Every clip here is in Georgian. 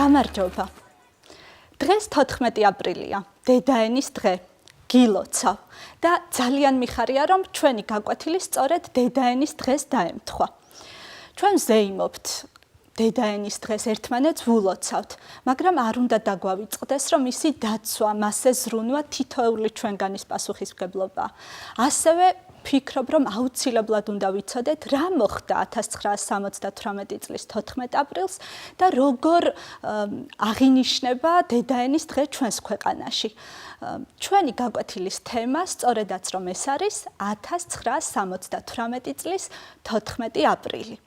გამარჯობა. დღეს 14 აპრილია, დედაენის დღე. გილოცავ და ძალიან მიხარია, რომ ჩვენი გაკვეთილი სწორედ დედაენის დღეს დაემთხვა. ჩვენ ზეიმობთ დედაენის დღეს ერთმანეთს ვულოცავთ, მაგრამ არ უნდა დაგვავიწყდეს, რომ ისი დაცვა, მასზე ზრუნვა თითოეული ჩვენგანის პასუხისმგებლობაა. ასევე ფიქრობ, რომ აუცილებლად უნდა ვიცოდეთ, რა მოხდა 1978 წლის 14 აპრილს და როგორ აღინიშნება დედაენის დღე ჩვენს ქვეყანაში. ჩვენი გაკვეთილის თემა სწორედაც რომ ეს არის 1978 წლის 14 აპრილი.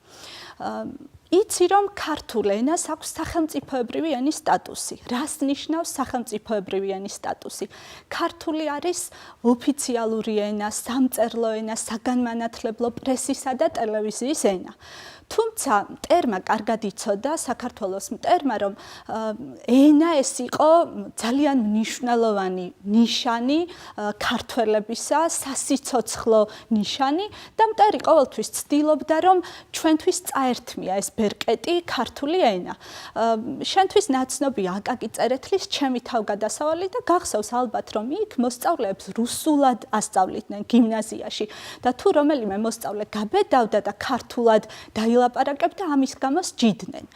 იცი რომ ქართულ ენას აქვს სახელმწიფოებრივი ენის სტატუსი. რას ნიშნავს სახელმწიფოებრივი ენის სტატუსი? ქართული არის ოფიციალური ენა, სამწერლო ენა, საგანმანათლებლო პრესისა და ტელევიზიის ენა. თუმცა მტერმა კარგად იცოდა საქართველოს მტერმა, რომ ენა ეს იყო ძალიან მნიშვნელოვანი ნიშანი ქართველებისა, სასიცოცხლო ნიშანი და მტერი ყოველთვის ცდილობდა, რომ ჩვენთვის წაერთმია ეს ბერკეტი ქართული ენა. შენთვის ნაცნობია აკაკი წერეთლის ჩემი თავგადასავალი და გახსოვს ალბათ, რომ იქ მოსწავლეებს რუსულად ასწავლიდნენ გიმნაზიაში და თუ რომელიმე მოსწავლე გაბედავდა და ქართულად დაილაპარაკებდა, ამის გამო სჯიდნენ.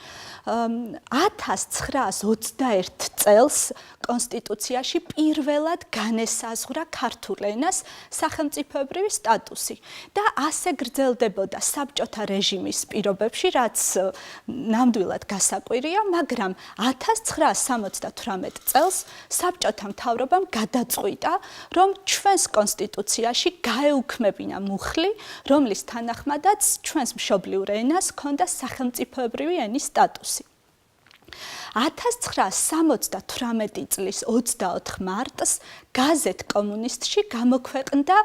1921 წელს კონსტიტუციაში პირველად განესაზღვრა ქართულ ენას სახელმწიფოებრივი სტატუსი და ასე გრძელდებოდა საბჭოთა რეჟიმის პირობებში, რაც ნამდვილად გასაკვირია, მაგრამ 1978 წელს საბჭოთა მთავრობამ გადაწყვიტა, რომ ჩვენს კონსტიტუციაში გაეუქმებინა მუხლი, რომლის თანახმადაც ჩვენს მშობლიურ ენას ჰქონდა სახელმწიფოებრივი ენის სტატუსი. 1978 წლის 24 მარტს გაზეთ კომუნისტში გამოქვეყნდა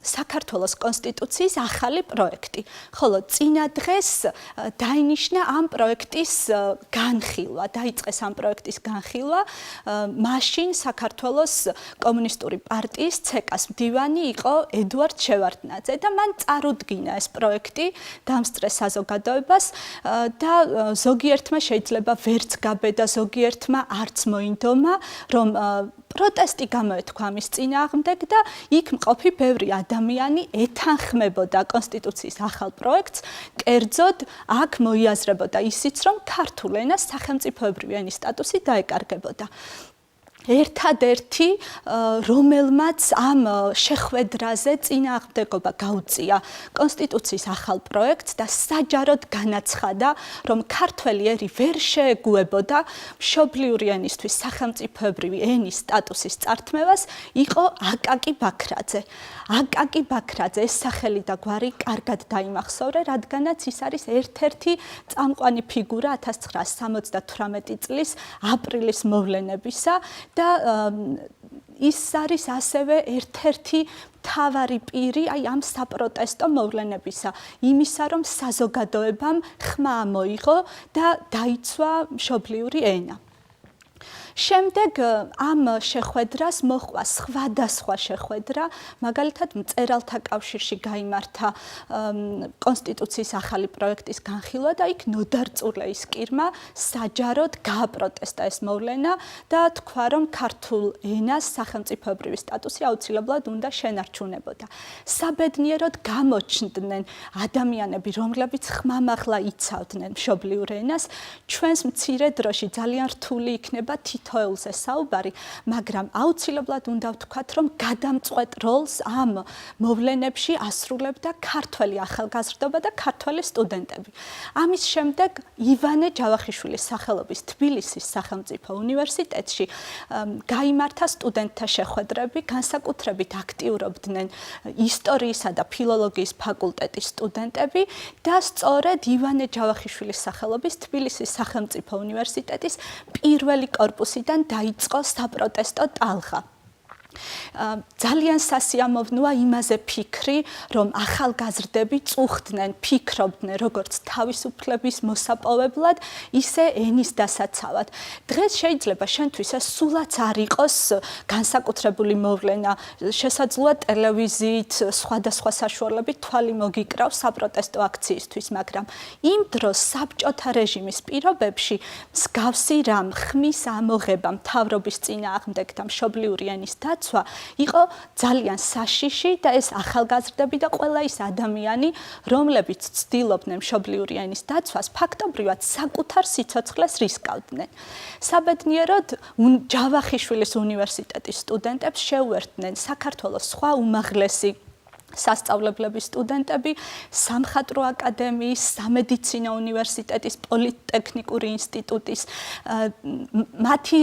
საქართველოს კონსტიტუციის ახალი პროექტი, ხოლო წინა დღეს დაინიშნა ამ პროექტის განხილვა, დაიწყეს ამ პროექტის განხილვა. მაშინ საქართველოს კომუნისტური პარტიის ცეკას მდივანი იყო ედუარდ შევარდნაძე და მან წარუდგინა ეს პროექტი დამსწრე საზოგადოებას და ზოგიერთმა შეიძლება ვერც გაბედა, ზოგიერთმა არც მოინდომა, რომ პროტესტი გამოეთქვა ამის წინააღმდეგ და იქ მყოფი ბევრი ადამიანი ეთანხმებოდა კონსტიტუციის ახალ პროექტს, კერძოდ აქ მოიაზრებოდა ისიც, რომ ქართულ ენას სახელმწიფოებრივი ენის სტატუსი დაეკარგებოდა. ერთადერთი, რომელმაც ამ შეხვედრაზე წინააღმდეგობა გაუწია კონსტიტუციის ახალ პროექტს და საჯაროდ განაცხადა, რომ ქართველი ერი ვერ შეეგუებოდა მშობლიური ენისთვის სახელმწიფოებრივი ენის სტატუსის წართმევას, იყო აკაკი ბაქრაძე. აკაკი ბაქრაძე ეს სახელი და გვარი კარგად დაიმახსოვრე, რადგანაც ის არის ერთ-ერთი წამყვანი ფიგურა 1978 წლის აპრილის მოვლენებისა და ის არის ასევე ერთ-ერთი მთავარი პირი ამ საპროტესტო მოვლენებისა, იმისა, რომ საზოგადოებამ ხმა მოიღო და დაიცვა მშობლიური ენა. შემდეგ ამ შეხვედრას მოჰყვა სხვადასხვა შეხვედრა, მაგალითად მწერალთა კავშირში გაიმართა კონსტიტუციის ახალი პროექტის განხილვა და იქ ნოდარ წურლეისკირმა საჯაროდ გააპროტესტა ეს მოვლენა და თქვა, რომ ქართულ ენას სახელმწიფოებრივი სტატუსი აუცილებლად უნდა შენარჩუნებოდა. საბედნიეროდ გამოჩნდნენ ადამიანები, რომლებიც ხმამაღლა იცავდნენ მშობლიურ ენას, ჩვენს მცირე დროში ძალიან რთული იქნება თითოეულზე საუბარი, მაგრამ აუცილებლად უნდა ვთქვათ, რომ გადამწყვეტ როლს ამ მოვლენებში ასრულებდა ქართველი ახალგაზრდობა და ქართველი სტუდენტები. ამის შემდეგ ივანე ჯავახიშვილის სახელობის თბილისის სახელმწიფო უნივერსიტეტში გაიმართა სტუდენტთა შეხვედრები, განსაკუთრებით აქტიურობდნენ ისტორიისა და ფილოლოგიის ფაკულტეტის სტუდენტები და სწორედ ივანე ჯავახიშვილის სახელობის თბილისის სახელმწიფო უნივერსიტეტის პირველი კორპუსიდან დაიწყო საპროტესტო ტალღა. ძალიან სასიამოვნოა იმაზე ფიქრი, რომ ახალგაზრდები წუხდნენ, ფიქრობდნენ როგორც თავისუფლების მოსაპოვებლად, ისე ენის დასაცავად. დღეს შეიძლება შენთვის ეს სულაც არ იყოს განსაკუთრებული მოვლენა, შესაძლოა ტელევიზიით, სხვადასხვა საშუალებით თვალი მოგიკრავ საპროტესტო აქციისთვის, მაგრამ იმ დროს საბჭოთა რეჟიმის პირობებში მსგავსი რამ ხმის ამოღება მთავრობის წინააღმდეგ და მშობლიური ენის დაცვა იყო ძალიან საშიში და ეს ახალგაზრდები და ყველა ის ადამიანი, რომლებიც ცდილობდნენ მშობლიური ენის დაცვას, ფაქტობრივად საკუთარ სიცოცხლეს რისკავდნენ. საბედნიეროდ, ჯავახიშვილის უნივერსიტეტის სტუდენტებს შეუერთდნენ საქართველოს სხვა უმაღლესი სასწავლებლების სტუდენტები, სამხატვრო აკადემიის, სამედიცინო უნივერსიტეტის, პოლიტექნიკური ინსტიტუტის, მათი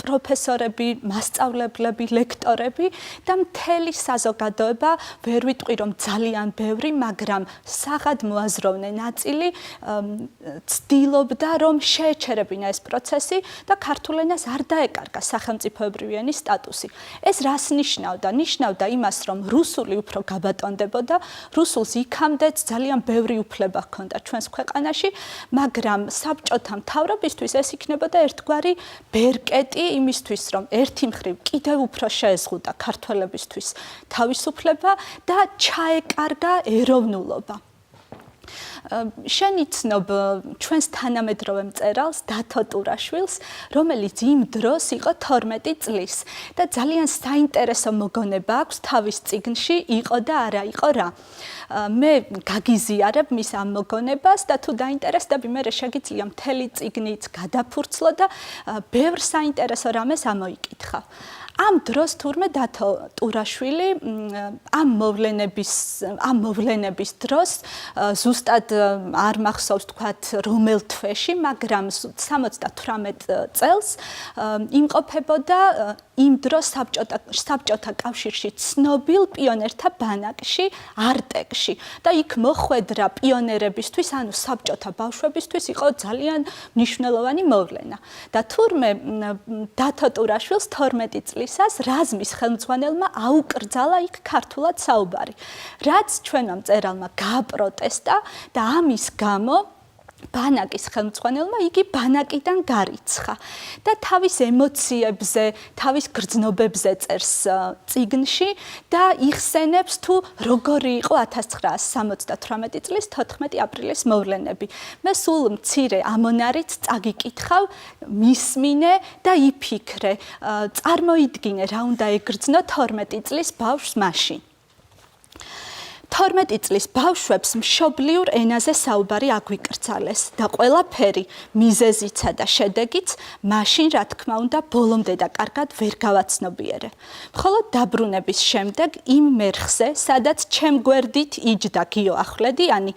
პროფესორები, მასწავლებლები, ლექტორები და მთელი საზოგადოება, ვერ ვიტყვი რომ ძალიან ბევრი, მაგრამ საღად მოაზროვნე ნაწილი ცდილობდა რომ შეეჩერებინა ეს პროცესი და ქართულ ენას არ დაეკარგა სახელმწიფოებრივი ენის სტატუსი. ეს რას ნიშნავდა? ნიშნავდა იმას, რომ რუსული უფრო გაბატონდებოდა, რუსულს იქამდეც ძალიან ბევრი უფლება ჰქონდა ჩვენს ქვეყანაში, მაგრამ საბჭოთა მთავრობისთვის ეს იქნებოდა ერთგვარი ბერკეტი იმისთვის, რომ ერთი მხრივ კიდევ უფრო შეეზღუდა ქართველებისთვის თავისუფლება და ჩაეკარგა ეროვნულობა. შენიცნობ ჩვენს თანამედროვე მწერალს დათო ტურაშვილს, რომელიც იმ დროს იყო 12 წლის და ძალიან საინტერესო მოგონება აქვს თავის წიგნში იყო და არა იყო რა. მე გაგიზიარებ მის ამ მოგონებას და თუ დაინტერესდები, მე შეგიძლია მთელი წიგნიც გადაფურცლო და ბევრ საინტერესო რამეს ამოიკითხავ. ამ დროს თურმე დათო ტურაშვილი ამ მოვლენების დროს ზუსტად არ მახსოვს თქვათ რომელ თვეში, მაგრამ 78 წელს იმყოფებოდა იმ დროს საბჭოთა კავშირში ცნობილ პიონერთა ბანაკში, არტეკში და იქ მოხვედრა პიონერებისთვის, ანუ საბჭოთა ბავშვებისთვის იყო ძალიან მნიშვნელოვანი მოვლენა. და თურმე დათო ტურაშვილს 12 წლისას რაზმის ხელმძღვანელმა აუკრძალა იქ ქართულად საუბარი. რაც ჩვენმა მწერალმა გააპროტესტა და ამის გამო ბანაკის ხელმძღვანელმა იგი ბანაკიდან გარიცხა და თავის ემოციებზე, თავის გრძნობებზე წერს წიგნში და იხსენებს თუ როგორი იყო 1978 წლის 14 აპრილის მოვლენები. მე სულ მცირე ამონარით წაგიკითხავ, მისმინე და იფიქრე, წარმოიდგინე რა უნდა ეგრძნო 12 წლის ბავშვს მაშინ. 12 წლის ბავშვებს მშობლიურ ენაზე საუბარი აგვიკრძალეს და ყველაფერი მიზეზიცა და შედეგიც მაშინ რა თქმა უნდა ბოლომდე და კარგად ვერ გავაცნობიერე. მხოლოდ დაბრუნების შემდეგ იმ მერხზე, სადაც ჩემ გვერდით იჯდა გიო ახვლედიანი,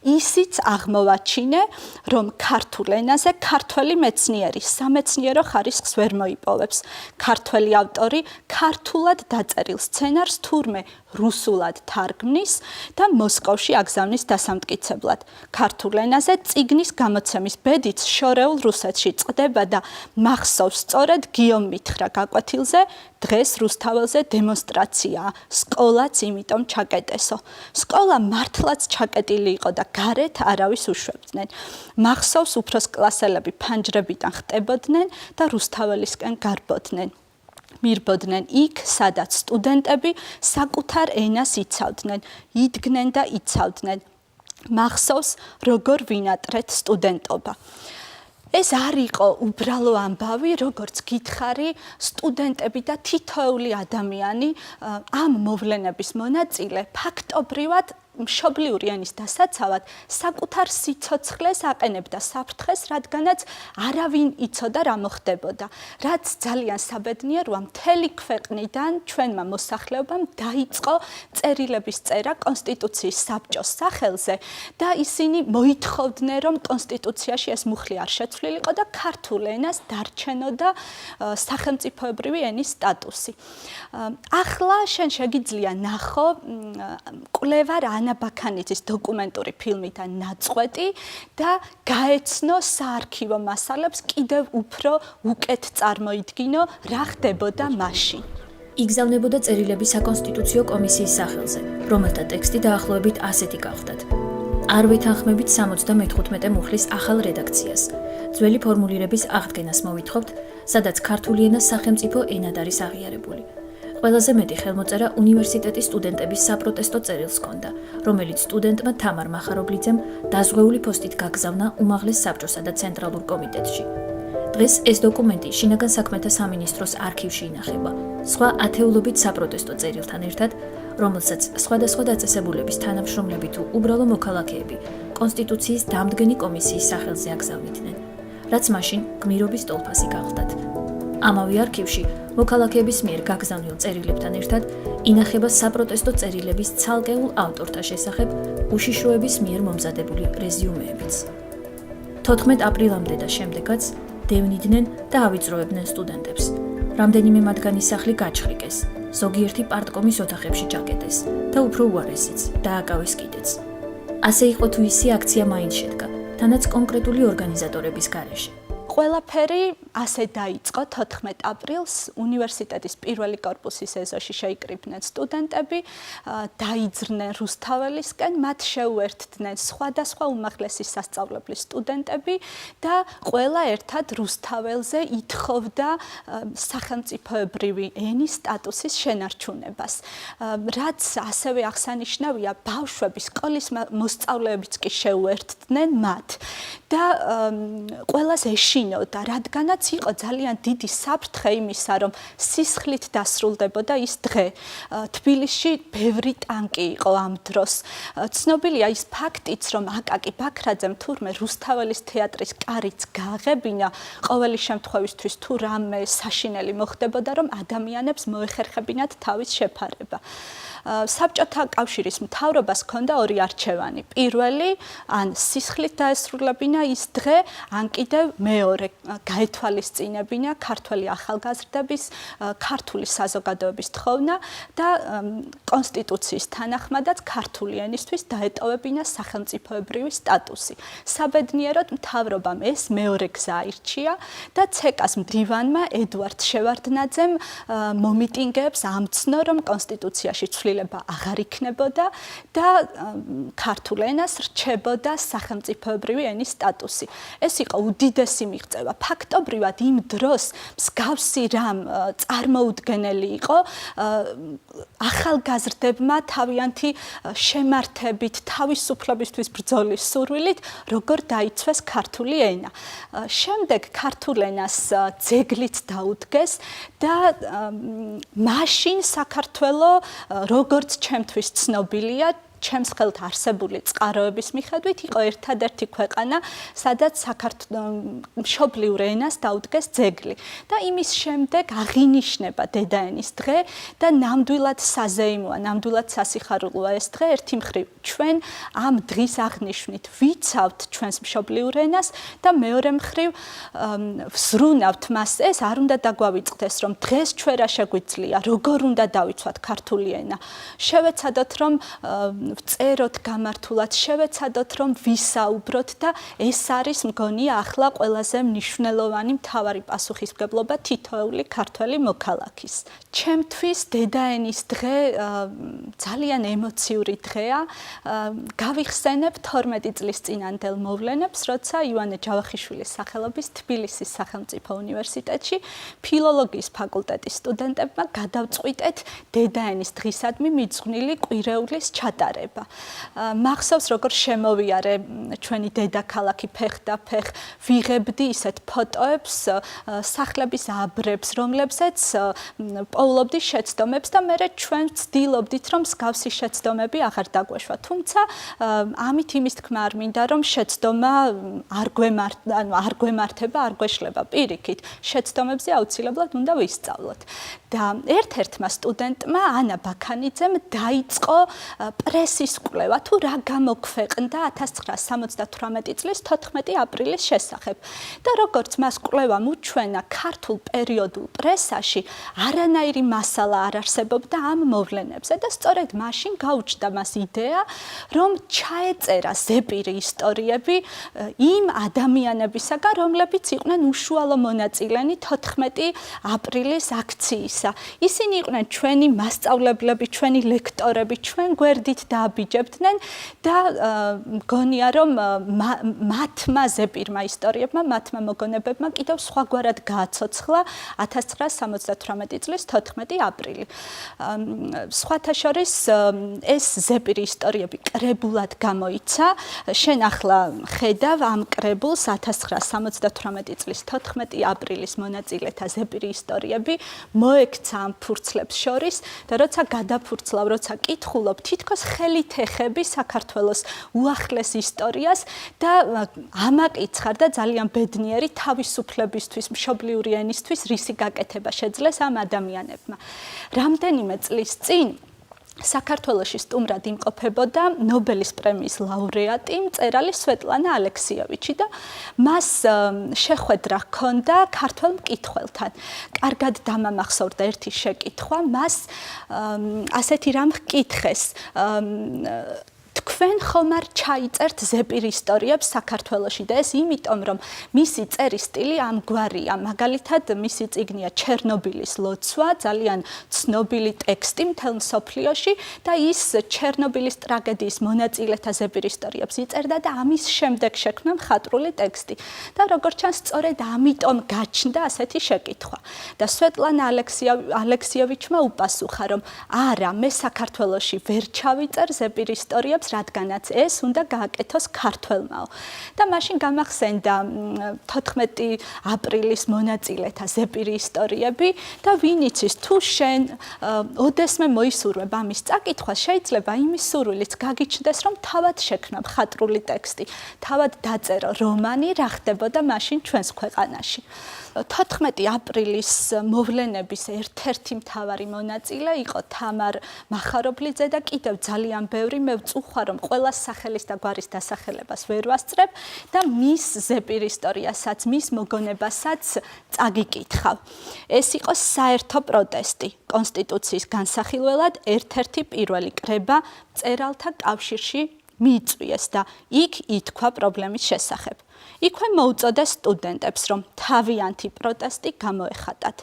ისიც აღმოვაჩინე, რომ ქართულ ენაზე ქართველი მეცნიერი სამეცნიერო ხარისხს ვერ მოიპოვებს. ქართველი ავტორი ქართულად დაწერილ სცენარს თურმე რუსულად თარგმნის და მოსკოვში აგზავნის დასამტკიცებლად. ქართულ ენაზე წიგნის გამოცემის ბედიც შორეულ რუსეთში წყდება და მახსოვს სწორედ გიომ მითხრა გაკვეთილზე, დღეს რუსთაველზე დემონსტრაციაა, სკოლაც იმიტომ ჩაკეტესო. სკოლა მართლაც ჩაკეტილი იყო და გარეთ არავის უშვებდნენ. მახსოვს უფროს კლასელები ფანჯრებიდან ხტებოდნენ და რუსთაველისკენ გარბოდნენ. მირბოდნენ იქ, სადაც სტუდენტები საკუთარ ენას იცავდნენ, იდგნენ და იცავდნენ. მახსოვს, როგორ ვინატრეთ სტუდენტობა. ეს არ იყო უბრალო ამბავი, როგორც გითხარი, სტუდენტები და თითოეული ადამიანი ამ მოვლენების მონაწილე ფაქტობრივად მშობლიური ენის დასაცავად საკუთარ სიცოცხლეს აყენებდა საფრთხეს, რადგანაც არავინ იცოდა რა მოხდებოდა. რაც ძალიან საბედნიეროა, მთელი ქვეყნიდან ჩვენმა მოსახლეობამ დაიწყო წერილების წერა კონსტიტუციის საბჭოს სახელზე და ისინი მოითხოვდნენ, რომ კონსტიტუციაში ეს მუხლი არ შეცვლილიყო და ქართულ ენას დარჩენოდა სახელმწიფოებრივი ენის სტატუსი. ახლა შენ შეგიძლია ნახო კვლევა ანა ბაქანიძის დოკუმენტური ფილმი და ნაწყვეტი და გაეცნო საარქივო მასალებს კიდევ უფრო უკეთ წარმოიდგინო რა ხდებოდა მაშინ. იგზავნებოდა წერილები საკონსტიტუციო კომისიის სახელზე, რომელთა ტექსტი დაახლოებით ასეთი გავხდათ. არ ვეთანხმებით 75 მუხლის ახალ რედაქციას. ძველი ფორმულირების აღდგენას მოვითხოვთ, სადაც ქართული ენა სახელმწიფო ენად არის აღიარებული. ყველაზე მეტი ხელმოწერა უნივერსიტეტის სტუდენტების საპროტესტო წერილს ჰქონდა, რომელიც სტუდენტმა თამარ მახარობლიძემ დაზღვეული პოსტით გაგზავნა უმაღლეს საბჭოსა და ცენტრალურ კომიტეტში. დღეს ეს დოკუმენტი შინაგან საქმეთა სამინისტროს არქივში ინახება, სხვა ათეულობით საპროტესტო წერილთან ერთად, რომელსაც სხვადასხვა დაწესებულების თანამშრომლები თუ უბრალო მოქალაქეები კონსტიტუციის დამდგენი კომისიის სახელზე აგზავნიდნენ, რაც მაშინ გმირობის ტოლფასი გახდათ. ამავე არქივში მოქალაქეების მიერ გაგზავნილ წერილებთან ერთად ინახება საპროტესტო წერილების ცალკეულ ავტორთა შესახებ უშიშროების მიერ მომზადებული რეზიუმეებიც. 14 აპრილამდე და შემდეგაც დევნიდნენ და ავიწროებდნენ სტუდენტებს. რამდენიმე მათგანის სახლი გაჩხრიკეს, ზოგიერთი პარტკომის ოთახებში ჩაკეტეს და უფრო უარესიც დააკავეს კიდეც. ასე იყო თუ ისი აქცია მაინც შედგა, თანაც კონკრეტული ორგანიზატორების გარეშე. ყველაფერი ასე დაიწყო 14 აპრილს უნივერსიტეტის პირველი კორპუსის ეზოში შეიკრიბნენ სტუდენტები, დაიძრნენ რუსთაველისკენ, მათ შეუერთდნენ სხვადასხვა უმაღლესი სასწავლებლის სტუდენტები და ყველა ერთად რუსთაველზე ითხოვდა სახელმწიფოებრივი ენის სტატუსის შენარჩუნებას. რაც ასევე აღსანიშნავია, ბავშვები სკოლის მოსწავლეებიც კი შეუერთდნენ მათ და ყველას ეშინოდა, რადგანაც იყო ძალიან დიდი საფრთხე იმისა, რომ სისხლით დასრულდებოდა ის დღე. თბილისში ბევრი ტანკი იყო ამ დროს. ცნობილია ის ფაქტიც, რომ აკაკი ბაქრაძემ თურმე რუსთაველის თეატრის კარიც გააღებინა, ყოველი შემთხვევისთვის თუ რამე საშინელი მოხდებოდა, რომ ადამიანებს მოეხერხებინათ თავის შეფარება. საბჭოთა კავშირის მთავრობას ჰქონდა ორი არჩევანი. პირველი, ან სისხლით დაესრულებინა ის დღე, ან კიდევ მეორე, გაეთვალისწინებინა ქართველი ახალგაზრდების, ქართული საზოგადოების თხოვნა და კონსტიტუციის თანახმადაც ქართული ენისთვის დაეტოვებინა სახელმწიფოებრივი სტატუსი. საბედნიეროდ მთავრობამ ეს მეორე გზა აირჩია და ცეკას მდივანმა ედუარდ შევარდნაძემ მომიტინგეებს ამცნო, რომ კონსტიტუციაში ცვლილება აღარ იქნებოდა და ქართულ ენას რჩებოდა სახელმწიფოებრივი ენის სტატუსი. ეს იყო უდიდესი მიღწევა. ფაქტობრივად იმ დროს მსგავსი რამ წარმოუდგენელი იყო ახალგაზრდებმა თავიანთი შემართებით, თავისუფლებისთვის ბრძოლის სურვილით, როგორ დაიცვეს ქართული ენა. შემდეგ ქართულ ენას ძეგლიც დაუდგეს და მაშინ საქართველო, როგორც ჩემთვის ცნობილია, ჩემს ხელთ არსებული წყაროების მიხედვით იყო ერთადერთი ქვეყანა, სადაც მშობლიურ ენას დაუდგეს ძეგლი. და იმის შემდეგ აღინიშნება დედაენის დღე და ნამდვილად საზეიმოა, ნამდვილად სასიხარულოა ეს დღე. ერთი მხრივ ჩვენ ამ დღის აღნიშვნით ვიცავთ ჩვენს მშობლიურ ენას და მეორე მხრივ ვზრუნავთ მას. ეს არ უნდა დაგვავიწყდეს, რომ დღეს ჩვენ რა შეგვიძლია, როგორ უნდა დავიცვათ ქართული ენა. შევეცადოთ, რომ ვწეროთ გამართულად, შევეცადოთ, რომ ვისაუბროთ და ეს არის მგონია ახლა ყველაზე მნიშვნელოვანი მთავარი პასუხისმგებლობა თითოეული ქართველი მოქალაქის. ჩემთვის დედაენის დღე ძალიან ემოციური დღეა. გავიხსენებ 12 წლის წინანდელ მოვლენებს, როცა ივანე ჯავახიშვილის სახელობის თბილისის სახელმწიფო უნივერსიტეტში ფილოლოგიის ფაკულტეტის სტუდენტებმა გადავწყვიტეთ დედაენის დღისადმი მიძღვნილი კვირეულის ჩატარება. მახსოვს, როგორ შემოვიარე ჩვენი დედაქალაქი ფეხ-და-ფეხ, ვიღებდი ისეთ ფოტოებს, სახლების აბრებს, რომლებზეც პოულობდი შეცდომებს და მე ჩვენ ვცდილობდით, რომ მსგავსი შეცდომები აღარ დაგვეშვა. თუმცა ამით იმის თქმა არ მინდა, რომ შეცდომა არ გვემართება, არ გვეშლება. პირიქით, შეცდომებზე აუცილებლად უნდა ვისწავლოთ. და ერთ-ერთმა სტუდენტმა, ანა ბაქანიძემ, დაიწყო პრესის კვლევა თუ რა გამოქვეყნდა 1978 წლის 14 აპრილის შესახებ და როგორც მას კვლევამ უჩვენა ქართულ პერიოდულ პრესაში არანაირი მასალა არ არსებობდა ამ მოვლენებზე და სწორედ მაშინ გაუჩნდა მას იდეა რომ ჩაეწერა ზეპირი ისტორიები იმ ადამიანებისაგან რომლებიც იყვნენ უშუალო მონაწილენი 14 აპრილის აქციისა. ისინი იყვნენ ჩვენი მასწავლებლები, ჩვენი ლექტორები, ჩვენ გვერდით დააბიჯებდნენ და მგონია რომ მათმა ზეპირმა ისტორიებმა, მათმა მოგონებებმა კიდევ სხვაგვარად გააცოცხლა 1978 წლის 14 აპრილი. სხვათა შორის ეს ზეპირი ისტორიები კრებულად გამოიცა. შენ ახლა ხედავ ამ კრებულს 1978 წლის 14 აპრილის მონაწილეთა ზეპირი ისტორიები მოექცა ამ ფურცლებს შორის და როცა გადაფურცლავ, როცა კითხულობ, თითქოს ხელით ეხები საქართველოს უახლეს ისტორიას და ამაკიცხარ და ძალიან ბედნიერი თავისუფლებისთვის, მშობლიური ენისთვის რისი გაკეთება შეძლეს ამ ადამიანებმა. რამდენიმე წლის წინ საქართველოში სტუმრად იმყოფებოდა ნობელის პრემიის ლაურეატი მწერალი სვეტლანა ალექსიევიჩი და მას შეხვედრა ჰქონდა ქართველ მკითხველთან. კარგად დამამახსოვრდა ერთი შეკითხვა, მას ასეთი რამ ჰკითხეს თქვენ ხომ არ ჩაიწერთ ზეპირ ისტორიებს საქართველოში და ეს იმიტომ რომ მისი წერის სტილი ამგვარია. მაგალითად მისი წიგნია ჩერნობილის ლოცვა, ძალიან ცნობილი ტექსტი მთელ მსოფლიოში და ის ჩერნობილის ტრაგედიის მონაწილეთა ზეპირ ისტორიებს იწერდა და ამის შემდეგ შექმნა მხატვრული ტექსტი. და როგორც ჩანს, სწორედ ამიტომ გაჩნდა ასეთი შეკითხვა. და სვეტლანა ალექსიევიჩმა უპასუხა რომ არა, მე საქართველოში ვერ ჩავიწერ ზეპირ ისტორიებს, რადგანაც ეს უნდა გააკეთოს ქართველმაო. და მაშინ გამახსენდა 14 აპრილის მონაწილეთა ზეპირი ისტორიები და ვინ იცის თუ შენ ოდესმე მოისურვებ ამის წაკითხვა, შეიძლება იმის სურვილიც გაგიჩნდეს რომ თავად შექმნა მხატვრული ტექსტი, თავად დაწერო რომანი, რა ხდებოდა მაშინ ჩვენს ქვეყანაში. 14 აპრილის მოვლენების ერთ-ერთი მთავარი მონაწილე იყო თამარ მახარობლიძე და კიდევ ძალიან ბევრი. მე ვწუხარ რომ ყველა სახელის და გვარის დასახელებას ვერ ვასწრებ და მის ზეპირ ისტორიასაც, მის მოგონებასაც წაგიკითხავ. ეს იყო საერთო პროტესტი კონსტიტუციის განსახილველად ერთ-ერთი პირველი კრება მწერალთა კავშირში მიიწვიეს და იქ ითქვა პრობლემის შესახებ. იქვე მოუწოდეს სტუდენტებს, რომ თავიანთი პროტესტი გამოეხატათ.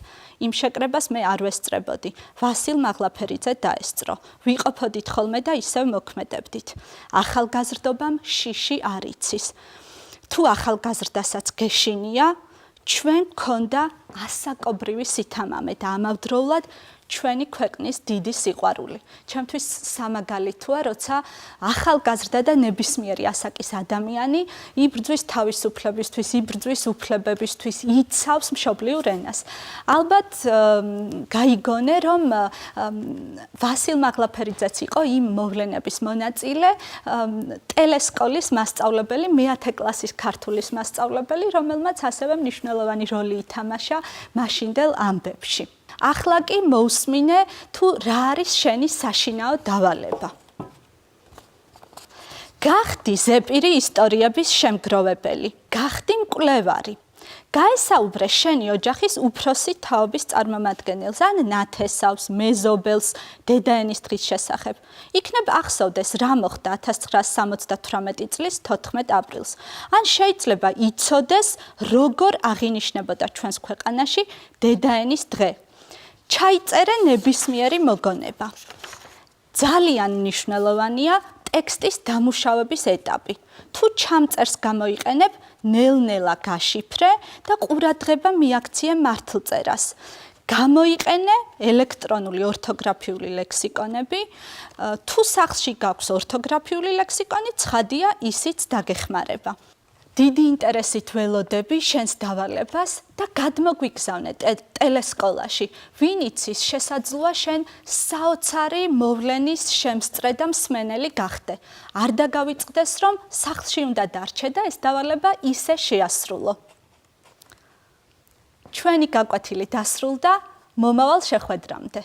იმ შეკრებას მე არ ვესწრებოდი. ვასილ მაღლაფერიძე დაესწრო. ვიყოფოდით ხოლმე და ისევ მოქმედებდით. ახალგაზრდობამ შიში არ იცის. თუ ახალგაზრდასაც გეშინია, ჩვენ გქონდა ასაკობრივი სითამამე და ამავდროულად ჩვენი ქვეყნის დიდი სიყვარული. ჩემთვის სამაგალითოა, როცა ახალგაზრდა და ნებისმიერი ასაკის ადამიანი იბრძვის თავისუფლებისთვის, იბრძვის უფლებებისთვის, იცავს მშობლიურ ენას. ალბათ გაიგონე, რომ ვასილ მაღლაფერიძეც იყო იმ მოვლენების მონაწილე, ტელესკოლის მასწავლებელი, მე-10 კლასის ქართულის მასწავლებელი, რომელმაც ასევე მნიშვნელოვანი როლი ითამაშა მაშინდელ ამბებში. ახლა კი მოусმინე თუ რა არის შენი საშინაო დავალება. გახდი ზეპირი ისტორიების შემგროვებელი, გახდი მკვლევარი. გაესაუბრე შენი ოჯახის უფროსი თაობის წარმომადგენელს, ან ნათესავს, მეზობელს, დედაენის დღის შესახებ. იქნებ ახსოვდეს რა მოხდა 1978 წლის 14 აპრილს. ან შეიძლება იცოდეს როგორ აღინიშნებოდა ჩვენს ქვეყანაში დედაენის დღე. ჩაიწერე ნებისმიერი მოგონება. ძალიან მნიშვნელოვანია ტექსტის დამუშავების ეტაპი. თუ ჩამწერს გამოიყენებ, ნელ-ნელა გაშიფრე და ყურადღება მიაქციე მართლწერას. გამოიყენე ელექტრონული ორთოგრაფიული ლექსიკონები. თუ სახლში გაქვს ორთოგრაფიული ლექსიკონი, ცხადია ისიც დაგეხმარება. დიდი ინტერესით ველოდები შენს დავალებას და გადმოგვიგზავნე ტელესკოლაში. ვინ იცის, შესაძლოა შენ საოცარი მოვლენის შემსწრე და მსმენელი გახდე. არ დაგავიწყდეს, რომ სახლში უნდა დარჩე და ეს დავალება ისე შეასრულო. ჩვენი გაკვეთილი დასრულდა, მომავალ შეხვედრამდე.